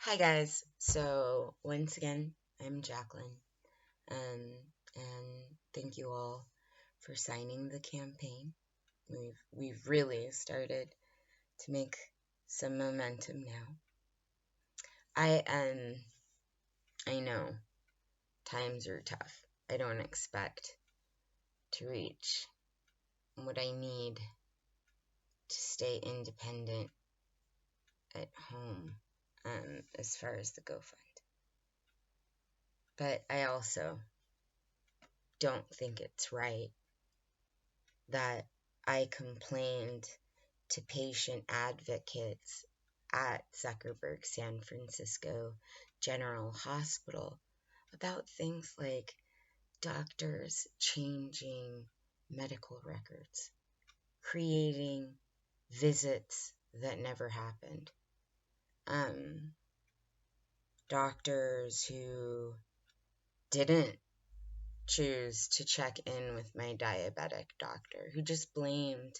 Hi guys. So once again, I'm Jacqueline, and thank you all for signing the campaign. We've really started to make some momentum now. I know times are tough. I don't expect to reach what I need to stay independent at home, as far as the GoFund. But I also don't think it's right that I complained to patient advocates at Zuckerberg San Francisco General Hospital about things like doctors changing medical records, creating visits that never happened, doctors who didn't choose to check in with my diabetic doctor, who just blamed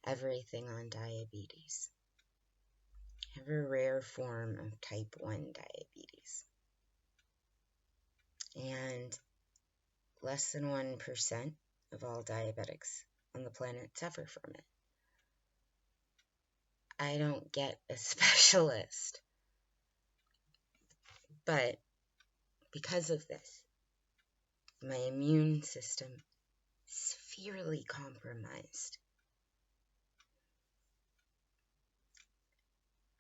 everything on diabetes. I have a rare form of type 1 diabetes, and less than 1% of all diabetics on the planet suffer from it. I don't get a specialist, but because of this, my immune system is severely compromised.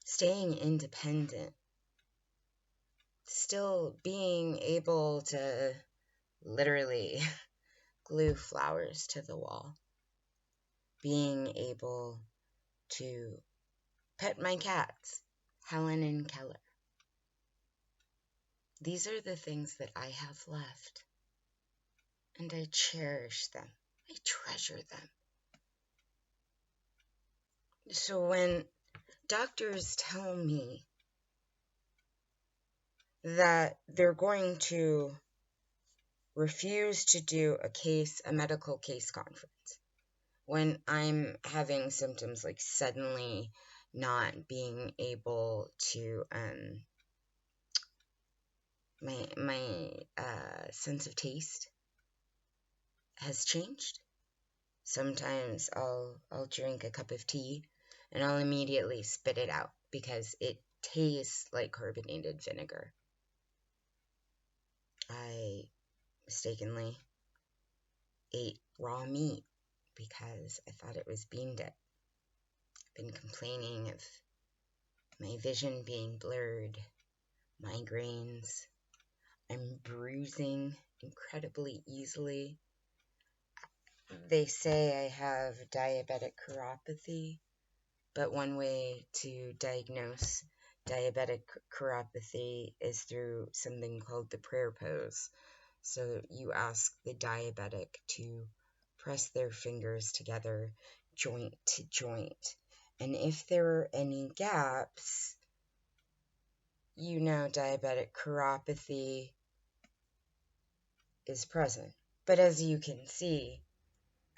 Staying independent, still being able to literally glue flowers to the wall, being able to pet my cats, Helen and Keller. These are the things that I have left, and I cherish them. I treasure them. So when doctors tell me that they're going to refuse to do a medical case conference, when I'm having symptoms like suddenly not being able to, my sense of taste has changed. Sometimes I'll drink a cup of tea and I'll immediately spit it out because it tastes like carbonated vinegar. I mistakenly ate raw meat because I thought it was bean dip. I've been complaining of my vision being blurred, migraines. I'm bruising incredibly easily. They say I have diabetic neuropathy, but one way to diagnose diabetic neuropathy is through something called the prayer pose. So you ask the diabetic to press their fingers together, joint to joint. And if there are any gaps, you know diabetic neuropathy is present. But as you can see,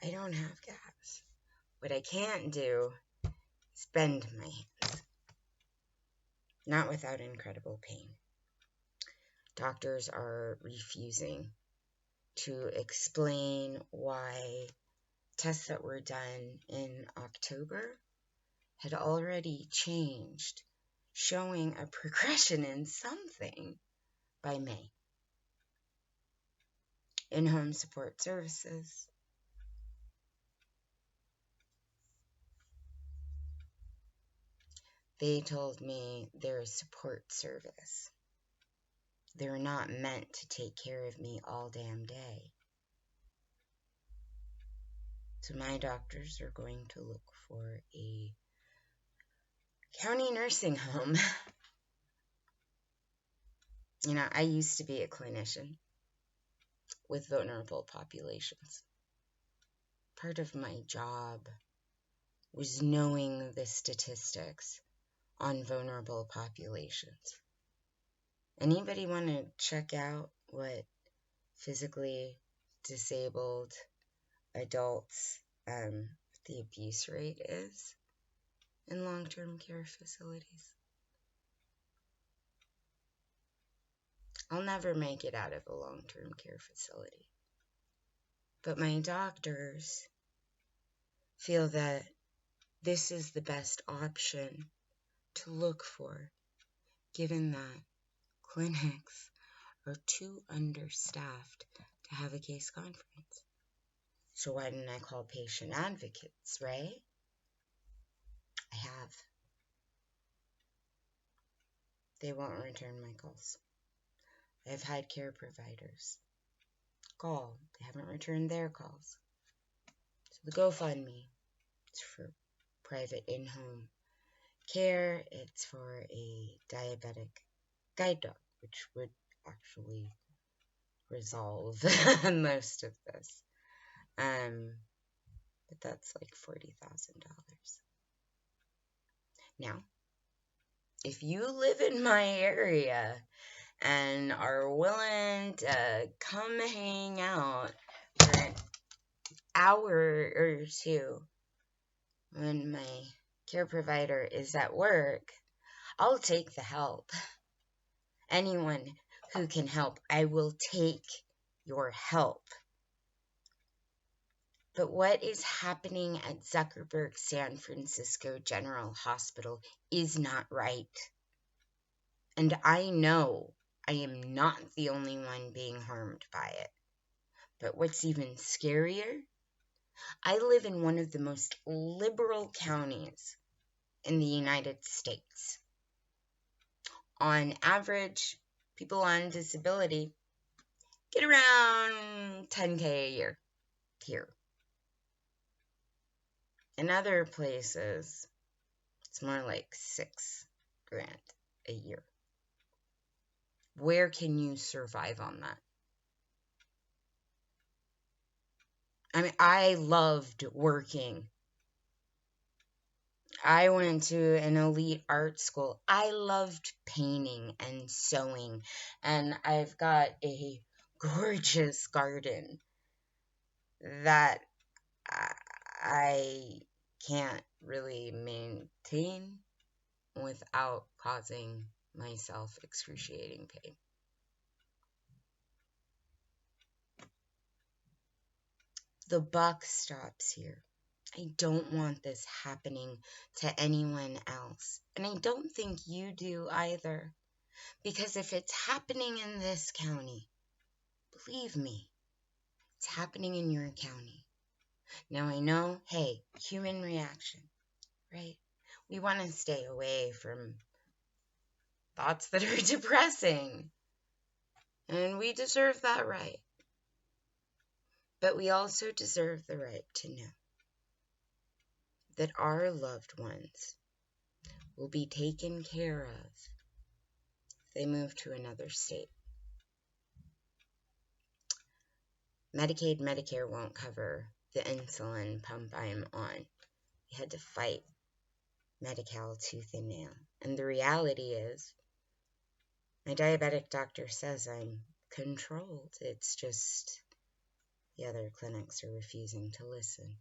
I don't have gaps. What I can't do is bend my hands. Not without incredible pain. Doctors are refusing to explain why tests that were done in October had already changed, showing a progression in something by May. In-home support services, they told me they're a support service. They're not meant to take care of me all damn day. So my doctors are going to look for a county nursing home. You know, I used to be a clinician with vulnerable populations. Part of my job was knowing the statistics on vulnerable populations. Anybody want to check out what physically disabled adults, the abuse rate is in long-term care facilities? I'll never make it out of a long-term care facility. But my doctors feel that this is the best option to look for, given that clinics are too understaffed to have a case conference. So why didn't I call patient advocates, right? I have. They won't return my calls. I've had care providers call. They haven't returned their calls. So the GoFundMe, it's for private in-home care. It's for a diabetic guide dog, which would actually resolve most of this. But that's like $40,000. Now, if you live in my area and are willing to come hang out for an hour or two when my care provider is at work, I'll take the help. Anyone who can help, I will take your help. But what is happening at Zuckerberg San Francisco General Hospital is not right. And I know I am not the only one being harmed by it. But what's even scarier, I live in one of the most liberal counties in the United States. On average, people on disability get around $10K a year here. In other places, it's more like $6,000 a year. Where can you survive on that? I mean, I loved working. I went to an elite art school. I loved painting and sewing, and I've got a gorgeous garden that I can't really maintain without causing myself excruciating pain. The buck stops here. I don't want this happening to anyone else. And I don't think you do either. Because if it's happening in this county, believe me, it's happening in your county. Now I know, hey, human reaction, right? We want to stay away from thoughts that are depressing. And we deserve that right. But we also deserve the right to know that our loved ones will be taken care of if they move to another state. Medicaid, Medicare won't cover the insulin pump I'm on. We had to fight Medi-Cal tooth and nail. And the reality is, my diabetic doctor says I'm controlled. It's just the other clinics are refusing to listen.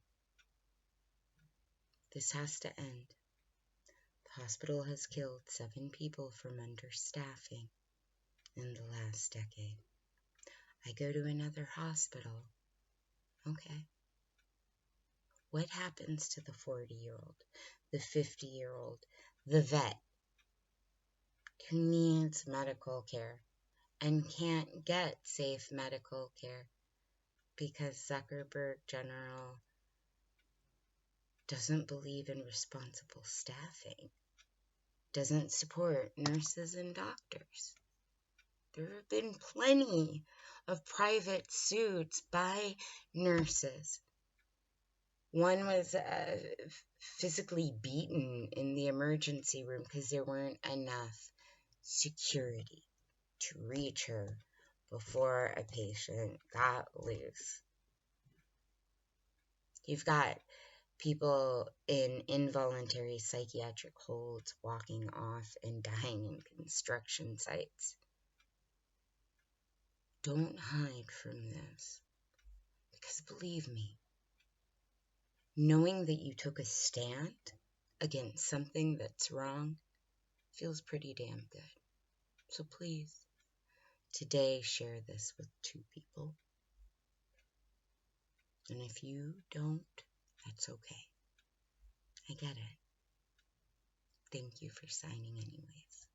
This has to end. The hospital has killed 7 people from understaffing in the last decade. I go to another hospital. Okay. What happens to the 40-year-old, the 50-year-old, the vet who needs medical care and can't get safe medical care because Zuckerberg General doesn't believe in responsible staffing, doesn't support nurses and doctors? There have been plenty of private suits by nurses. One was physically beaten in the emergency room because there weren't enough security to reach her before a patient got loose. You've got people in involuntary psychiatric holds walking off and dying in construction sites. Don't hide from this, because believe me, knowing that you took a stand against something that's wrong feels pretty damn good. So please, today share this with 2 people. And if you don't, that's okay. I get it. Thank you for signing anyways.